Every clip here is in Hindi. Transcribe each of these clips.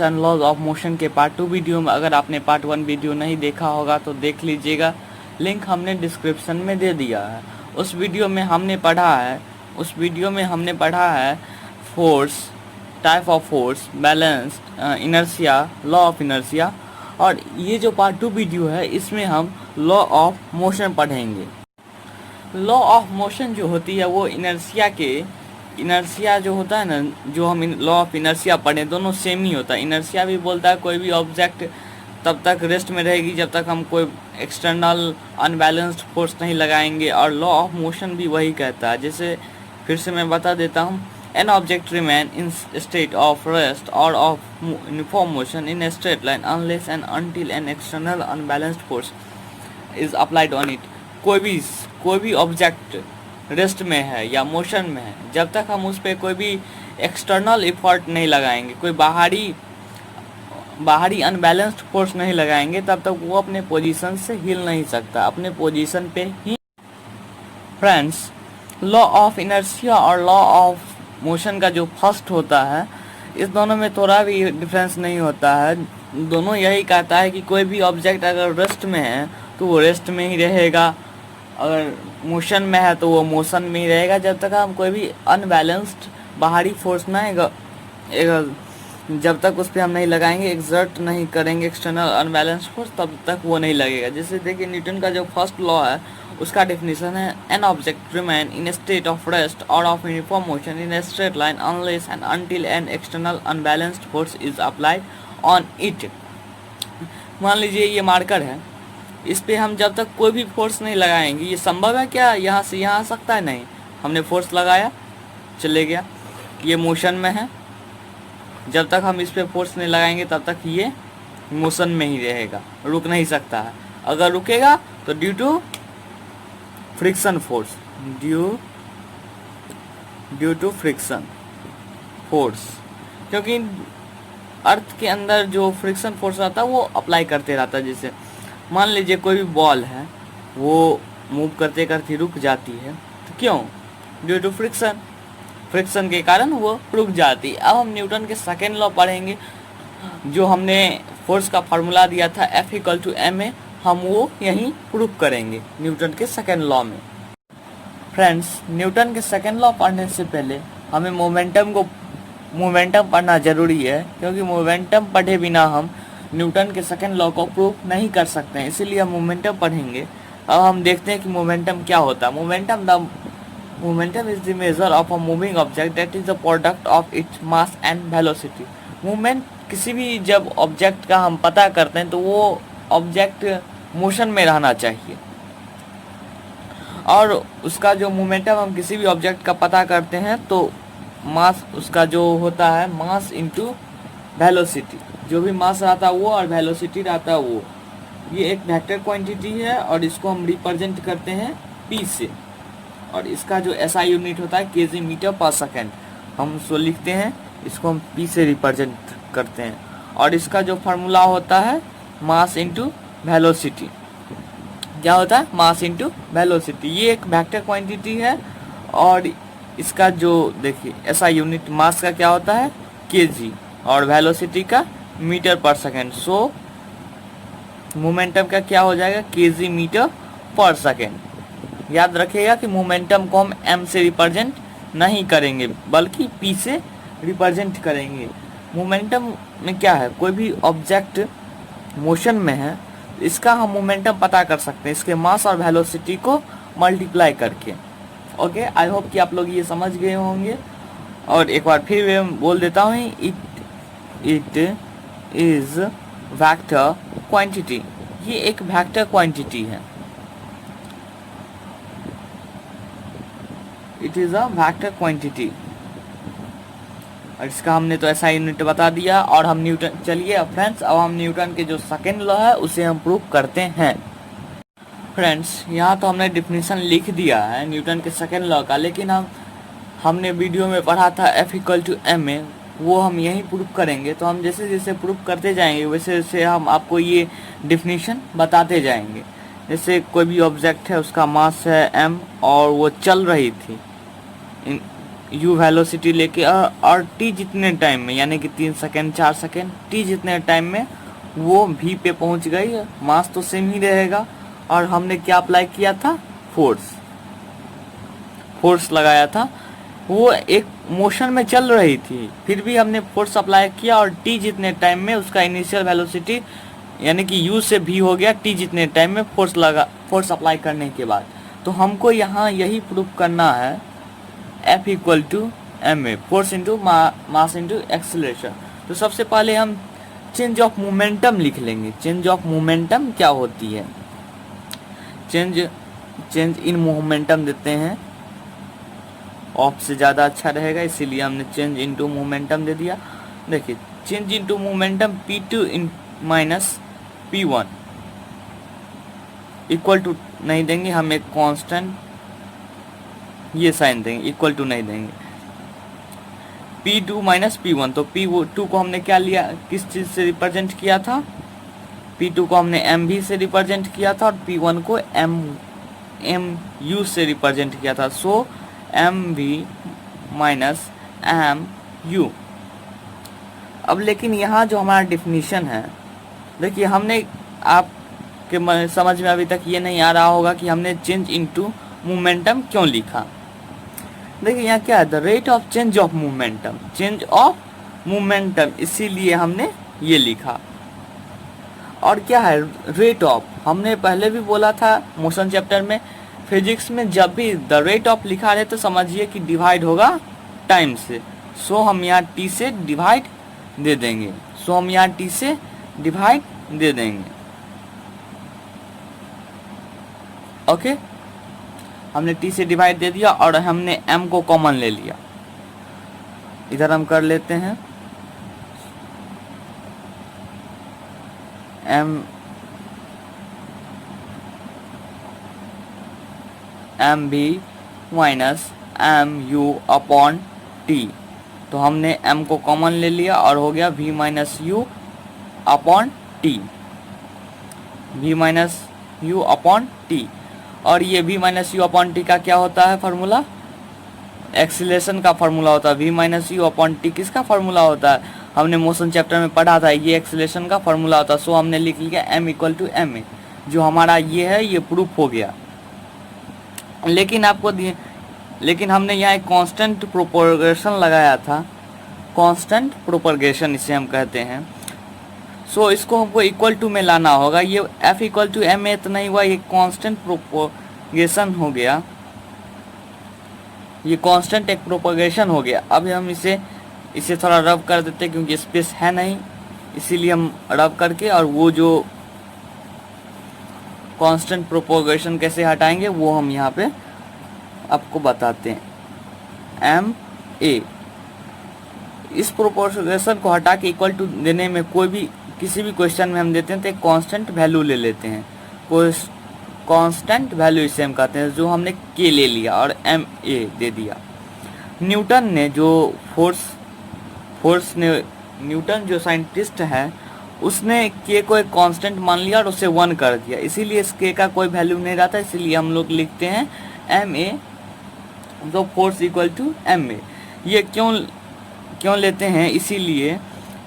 एंड लॉज ऑफ मोशन के पार्ट 2 वीडियो में अगर आपने पार्ट 1 वीडियो नहीं देखा होगा तो देख लीजिएगा, लिंक हमने डिस्क्रिप्शन में दे दिया है। उस वीडियो में हमने पढ़ा है force, type of force, balance, inertia, law of inertia. और ये जो पार्ट 2 वीडियो है इसमें हम लॉ ऑफ मोशन पढ़ेंगे। लॉ ऑफ मोशन जो होती है वो इनर्शिया जो होता है ना, जो हम लॉ ऑफ इनर्शिया पढ़े, दोनों सेम ही होता है। इनर्शिया भी बोलता है कोई भी ऑब्जेक्ट तब तक रेस्ट में रहेगी जब तक हम कोई एक्सटर्नल अनबैलेंस्ड फोर्स नहीं लगाएंगे, और लॉ ऑफ मोशन भी वही कहता है। जैसे फिर से मैं बता देता हूँ, an object remain in state of rest or of uniform motion in a straight line unless and until an external unbalanced force is applied on it. कोई भी ऑब्जेक्ट रेस्ट में है या मोशन में है, जब तक हम उस पर कोई भी एक्सटर्नल इफर्ट नहीं लगाएंगे, कोई बाहरी अनबैलेंस्ड फोर्स नहीं लगाएंगे, तब तक वो अपने पोजीशन से हिल नहीं सकता, अपने पोजीशन पे ही। फ्रेंड्स, लॉ ऑफ इनर्शिया और लॉ ऑफ मोशन का जो फर्स्ट होता है, इस दोनों में थोड़ा भी डिफरेंस नहीं होता है। दोनों यही कहता है कि कोई भी ऑब्जेक्ट अगर रेस्ट में है तो वो रेस्ट में ही रहेगा, अगर मोशन में है तो वो मोशन में ही रहेगा, जब तक हम कोई भी अनबैलेंस्ड बाहरी फोर्स ना जब तक उस पर हम नहीं लगाएंगे, एक्सर्ट नहीं करेंगे एक्सटर्नल अनबैलेंस्ड फोर्स, तब तक वो नहीं लगेगा। जैसे देखिए, न्यूटन का जो फर्स्ट लॉ है उसका डेफिनेशन है, an object remain in a state of rest or of uniform motion in a straight line unless and until an external unbalanced force is applied on it. मान लीजिए ये मार्कर है, इस पे हम जब तक कोई भी फोर्स नहीं लगाएंगे, ये संभव है क्या यहाँ से यहाँ आ सकता है? नहीं। हमने फोर्स लगाया, चले गया, ये मोशन में है, जब तक हम इस पे फोर्स नहीं लगाएंगे तब तक ये मोशन में ही रहेगा, रुक नहीं सकता है। अगर रुकेगा तो due to friction force, due to friction force, क्योंकि अर्थ के अंदर जो फ्रिक्शन फोर्स रहता है वो अप्लाई करते रहता है। जैसे मान लीजिए कोई भी बॉल है, वो मूव करते करते रुक जाती है, तो क्यों? ड्यू टू फ्रिक्शन के कारण वो रुक जाती है। अब हम न्यूटन के सेकेंड लॉ पढ़ेंगे, जो हमने फोर्स का फार्मूला दिया था F=ma, हम वो यहीं प्रूव करेंगे न्यूटन के सेकेंड लॉ में। फ्रेंड्स, न्यूटन के सेकेंड लॉ पढ़ने से पहले हमें मोमेंटम पढ़ना जरूरी है, क्योंकि मोमेंटम पढ़े बिना हम न्यूटन के सेकेंड लॉ को प्रूव नहीं कर सकते हैं, इसीलिए हम मोमेंटम पढ़ेंगे। अब हम देखते हैं कि मोमेंटम क्या होता है। Momentum is the measure of a moving object that is the product of its mass and velocity. Movement किसी भी जब ऑब्जेक्ट का हम पता करते हैं तो वो ऑब्जेक्ट मोशन में रहना चाहिए, और उसका जो मोमेंटम हम किसी भी ऑब्जेक्ट का पता करते हैं तो मास उसका जो होता है मास इंटू वेलोसिटी, जो भी मास रहता है वो और वेलोसिटी रहता है वो। ये एक वेक्टर क्वांटिटी है और इसको हम रिप्रेजेंट करते हैं p से, और इसका जो SI यूनिट होता है केजी मीटर पर सेकेंड, हम उसको लिखते हैं, इसको हम p से रिप्रेजेंट करते हैं। और इसका जो फार्मूला होता है मास इंटू वेलोसिटी, क्या होता है? Mass into velocity. ये एक वेक्टर क्वांटिटी है, और इसका जो देखिए SI यूनिट मास का क्या होता है? kg, और वेलोसिटी का मीटर पर सेकेंड। सो मोमेंटम का क्या हो जाएगा? kg मीटर पर सेकेंड। याद रखिएगा कि मोमेंटम को हम m से रिप्रेजेंट नहीं करेंगे बल्कि p से रिप्रेजेंट करेंगे। मोमेंटम में क्या है? कोई भी ऑब्जेक्ट मोशन में है, इसका हम मोमेंटम पता कर सकते हैं इसके मास और वेलोसिटी को मल्टीप्लाई करके। ओके, आई होप कि आप लोग ये समझ गए होंगे। और एक बार फिर मैं बोल देता हूँ, इट इज वेक्टर क्वांटिटी। ये एक वेक्टर क्वांटिटी है, it is a vector quantity, और इसका हमने तो ऐसा यूनिट बता दिया। और हम न्यूटन, चलिए फ्रेंड्स, अब हम न्यूटन के जो सेकेंड लॉ है उसे हम प्रूव करते हैं। फ्रेंड्स, यहाँ तो हमने डिफिनीशन लिख दिया है न्यूटन के सेकेंड लॉ का, लेकिन हमने वीडियो में पढ़ा था F=ma, वो हम यहीं प्रूव करेंगे। तो हम जैसे जैसे प्रूव करते जाएंगे वैसे वैसे हम आपको ये डिफिनीशन बताते जाएंगे। जैसे कोई भी ऑब्जेक्ट है, उसका मास है m और वो चल रही थी u वेलोसिटी लेके और t जितने टाइम में, यानी कि 3 सेकेंड 4 सेकेंड, t जितने टाइम में वो v पे पहुंच गई, मास तो सेम ही रहेगा। और हमने क्या अप्लाई किया था, फोर्स लगाया था, वो एक मोशन में चल रही थी, फिर भी हमने फोर्स अप्लाई किया और t जितने टाइम में उसका इनिशियल वेलोसिटी यानी कि u से v हो गया t जितने टाइम में फोर्स अप्लाई करने के बाद। तो हमको यहाँ यही प्रूफ करना है F equal to ma, force into mass into acceleration. तो सबसे पहले हम चेंज ऑफ मोमेंटम लिख लेंगे। चेंज ऑफ मोमेंटम क्या होती है, चेंज इन मोमेंटम देते हैं, ऑफ से ज़्यादा अच्छा रहेगा, इसीलिए हमने चेंज इनटू मोमेंटम दे दिया। देखिए change into momentum P2 minus P1 equal to नहीं देंगे, हम एक कांस्टेंट ये साइन देंगे, इक्वल टू नहीं देंगे। P2 माइनस P1, तो P2 को हमने क्या लिया, किस चीज़ से रिप्रेजेंट किया था, P2 को हमने mv से रिप्रेजेंट किया था और P1 को mu से रिप्रेजेंट किया था। सो mv माइनस mu। अब लेकिन यहाँ जो हमारा डिफिनीशन है, देखिए हमने आपके समझ में अभी तक ये नहीं आ रहा होगा कि हमने चेंज इनटू मोमेंटम क्यों लिखा। देखिए यहाँ क्या है, the rate of change of momentum, इसीलिए हमने ये लिखा। और क्या है रेट ऑफ, हमने पहले भी बोला था मोशन चैप्टर में, फिजिक्स में जब भी द रेट ऑफ लिखा रहे तो समझिए कि डिवाइड होगा टाइम से। सो हम यहाँ t से डिवाइड दे देंगे, ओके। हमने t से डिवाइड दे दिया और हमने m को कॉमन ले लिया। इधर हम कर लेते हैं mv minus mu upon t। तो हमने m को कॉमन ले लिया और हो गया v minus u upon t। और ये v minus you upon T का क्या होता है फार्मूला, एक्सीलरेशन का फार्मूला होता है। v minus you upon T किसका फार्मूला होता है, हमने मोशन चैप्टर में पढ़ा था, ये एक्सीलरेशन का फार्मूला होता है। सो हमने लिख लिया m इक्वल टू ma, जो हमारा ये है ये प्रूफ हो गया। लेकिन हमने यहाँ एक कांस्टेंट प्रोपगेशन लगाया था, कांस्टेंट प्रोपगेशन इसे हम कहते हैं। सो इसको हमको इक्वल टू में लाना होगा। ये F इक्वल टू ma तो नहीं हुआ, ये कांस्टेंट प्रोपगेशन हो गया, ये कांस्टेंट एक प्रोपगेशन हो गया। अब हम इसे थोड़ा रब कर देते हैं क्योंकि स्पेस है नहीं, इसीलिए हम रब करके और वो जो कांस्टेंट प्रोपगेशन कैसे हटाएंगे वो हम यहाँ पे आपको बताते हैं। ma, इस प्रोपगेशन को हटा के इक्वल टू देने में किसी भी क्वेश्चन में हम देते हैं तो एक कांस्टेंट वैल्यू ले लेते हैं, कांस्टेंट वैल्यू इसे हम कहते हैं, जो हमने k ले लिया और ma दे दिया। न्यूटन जो साइंटिस्ट है उसने k को एक कांस्टेंट मान लिया और उसे 1 कर दिया, इसीलिए इस k का कोई वैल्यू नहीं रहता, इसीलिए हम लोग लिखते हैं ma, तो फोर्स इक्वल टू ma। ये क्यों लेते हैं, इसीलिए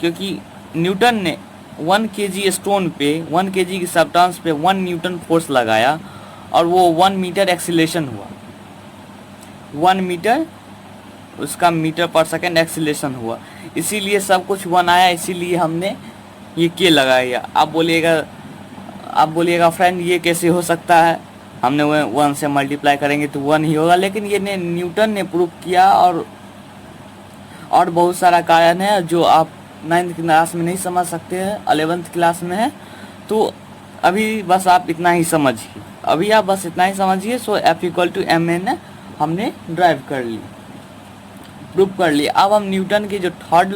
क्योंकि न्यूटन ने 1 kg स्टोन पे 1 kg की सब्सटेंस पे 1 न्यूटन फोर्स लगाया और वो 1 मीटर एक्सीलरेशन हुआ, 1 मीटर उसका मीटर पर सेकेंड एक्सीलरेशन हुआ, इसीलिए सब कुछ 1 आया, इसीलिए हमने ये के लगाया। आप बोलिएगा फ्रेंड ये कैसे हो सकता है, हमने 1 से मल्टीप्लाई करेंगे तो 1 ही होगा, लेकिन ये न्यूटन ने प्रूव किया। और बहुत सारा कारण है जो आप 9th क्लास में नहीं समझ सकते हैं, 11th क्लास में है, तो अभी बस आप इतना ही समझिए, सो F इक्वल टू ma हमने ड्राइव कर ली, प्रूफ कर ली। अब हम न्यूटन की जो थर्ड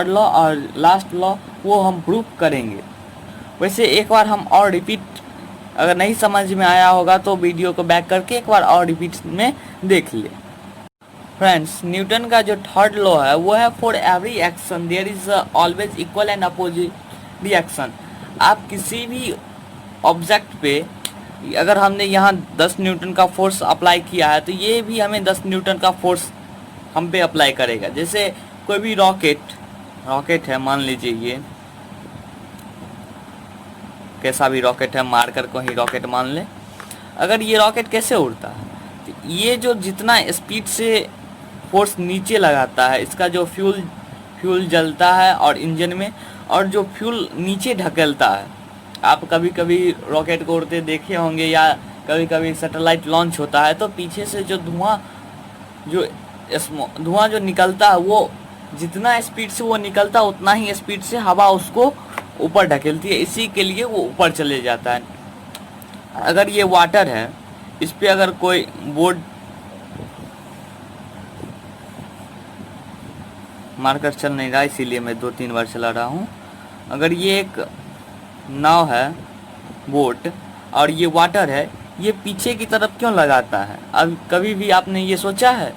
लॉ और लास्ट लॉ वो हम प्रूफ करेंगे। वैसे एक बार हम और रिपीट, अगर नहीं समझ में आया होगा तो वीडियो को बैक करके एक बार और रिपीट में देख ले। फ्रेंड्स, न्यूटन का जो थर्ड लॉ है वो है for every action there is always equal and opposite reaction. आप किसी भी ऑब्जेक्ट पे अगर हमने यहाँ 10 न्यूटन का फोर्स अप्लाई किया है तो ये भी हमें 10 न्यूटन का फोर्स हम पे अप्लाई करेगा। जैसे कोई भी रॉकेट है, मान लीजिए ये कैसा भी रॉकेट है, मार्कर को ही रॉकेट मान ले। अगर ये रॉकेट कैसे उड़ता है, तो ये जो जितना स्पीड से फोर्स नीचे लगाता है, इसका जो फ्यूल जलता है और इंजन में, और जो फ्यूल नीचे ढकेलता है। आप कभी कभी रॉकेट को उड़ते देखे होंगे, या कभी कभी सैटेलाइट लॉन्च होता है तो पीछे से जो धुआं जो निकलता है, वो जितना स्पीड से वो निकलता है उतना ही स्पीड से हवा उसको ऊपर ढकेलती है, इसी के लिए वो ऊपर चले जाता है। अगर ये वाटर है, इस पे अगर कोई बोर्ड, मार्कर चल नहीं रहा इसीलिए मैं 2-3 बार चला रहा हूँ। अगर ये एक नाव है, बोट, और ये वाटर है, ये पीछे की तरफ क्यों लगाता है? अब कभी भी आपने ये सोचा है?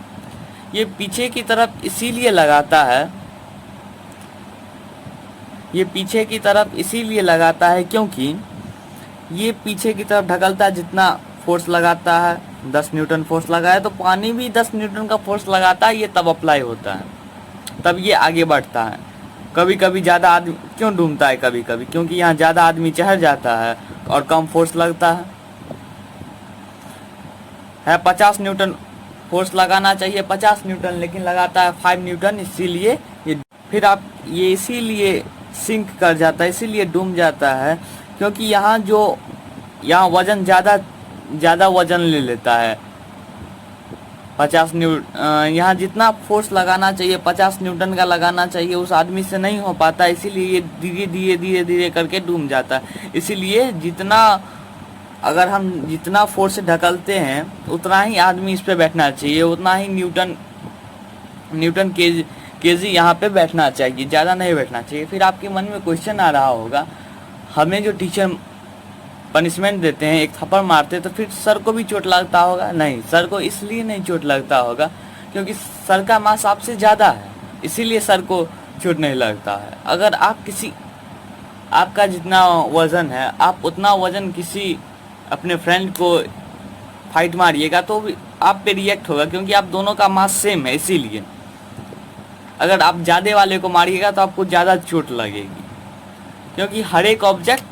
ये पीछे की तरफ इसीलिए लगाता है, ये पीछे की तरफ इसीलिए लगाता है क्योंकि ये पीछे की तरफ ढकलता है। जितना फोर्स लगाता है, 10 न्यूटन फोर्स लगाया, तो पानी भी 10 न्यूटन का फोर्स लगाता है, ये तब अप्लाई होता है, तब ये आगे बढ़ता है। कभी कभी ज़्यादा आदमी क्यों डूबता है? कभी कभी क्योंकि यहाँ ज़्यादा आदमी चढ़ जाता है और कम फोर्स लगता है। 50 न्यूटन फोर्स लगाना चाहिए, 50 न्यूटन, लेकिन लगाता है 5 न्यूटन, इसीलिए ये फिर आप ये इसीलिए सिंक कर जाता है, इसीलिए डूब जाता है क्योंकि यहाँ वजन ज़्यादा वजन ले लेता है। 50 न्यूटन यहाँ जितना फोर्स लगाना चाहिए 50 न्यूटन का लगाना चाहिए, उस आदमी से नहीं हो पाता, इसीलिए ये धीरे धीरे करके डूब जाता है। इसीलिए अगर हम जितना फोर्स से ढकलते हैं उतना ही आदमी इस पे बैठना चाहिए, उतना ही न्यूटन केजी यहाँ पे बैठना चाहिए, ज़्यादा नहीं बैठना चाहिए। फिर आपके मन में क्वेश्चन आ रहा होगा, हमें जो टीचर पनिशमेंट देते हैं, एक थप्पड़ मारते हैं, तो फिर सर को भी चोट लगता होगा? नहीं, सर को इसलिए नहीं चोट लगता होगा क्योंकि सर का मास आपसे ज़्यादा है, इसीलिए सर को चोट नहीं लगता है। अगर आपका जितना वज़न है, आप उतना वज़न किसी अपने फ्रेंड को फाइट मारिएगा तो भी आप पे रिएक्ट होगा, क्योंकि आप दोनों का मास सेम है। इसीलिए अगर आप ज़्यादा वाले को मारिएगा तो आपको ज़्यादा चोट लगेगी, क्योंकि हर एक ऑब्जेक्ट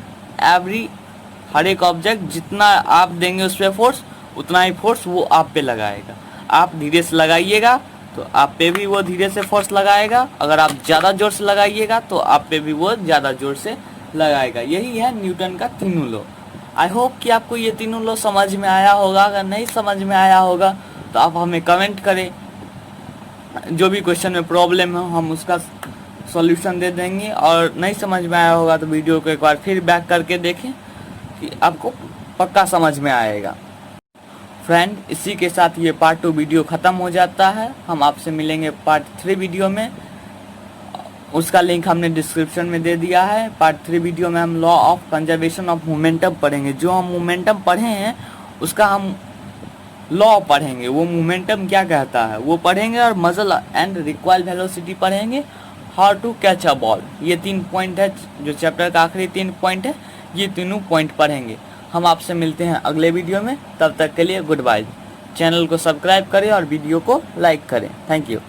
जितना आप देंगे उस पर फोर्स, उतना ही फोर्स वो आप पे लगाएगा। आप धीरे से लगाइएगा तो आप पे भी वो धीरे से फोर्स लगाएगा, अगर आप ज़्यादा जोर से लगाइएगा तो आप पे भी वो ज़्यादा जोर से लगाएगा। यही है न्यूटन का तीनों लॉ। आई होप कि आपको ये तीनों लॉ समझ में आया होगा। अगर नहीं समझ में आया होगा तो आप हमें कमेंट करें, जो भी क्वेश्चन में प्रॉब्लम हो हम उसका सॉल्यूशन दे देंगे। और नहीं समझ में आया होगा तो वीडियो को एक बार फिर बैक करके देखें कि आपको पक्का समझ में आएगा। फ्रेंड, इसी के साथ ये पार्ट 2 वीडियो ख़त्म हो जाता है। हम आपसे मिलेंगे पार्ट 3 वीडियो में, उसका लिंक हमने डिस्क्रिप्शन में दे दिया है। पार्ट 3 वीडियो में हम law of conservation of momentum पढ़ेंगे। जो हम मोमेंटम पढ़े हैं उसका हम लॉ पढ़ेंगे, वो मोमेंटम क्या कहता है वो पढ़ेंगे, और मसल एंड रिक्वायल वेलोसिटी पढ़ेंगे, how to catch a ball. ये 3 पॉइंट है, जो चैप्टर का आखिरी 3 पॉइंट है, ये तीनों पॉइंट पढ़ेंगे। हम आपसे मिलते हैं अगले वीडियो में, तब तक के लिए गुड बाय। चैनल को सब्सक्राइब करें और वीडियो को लाइक करें। Thank you.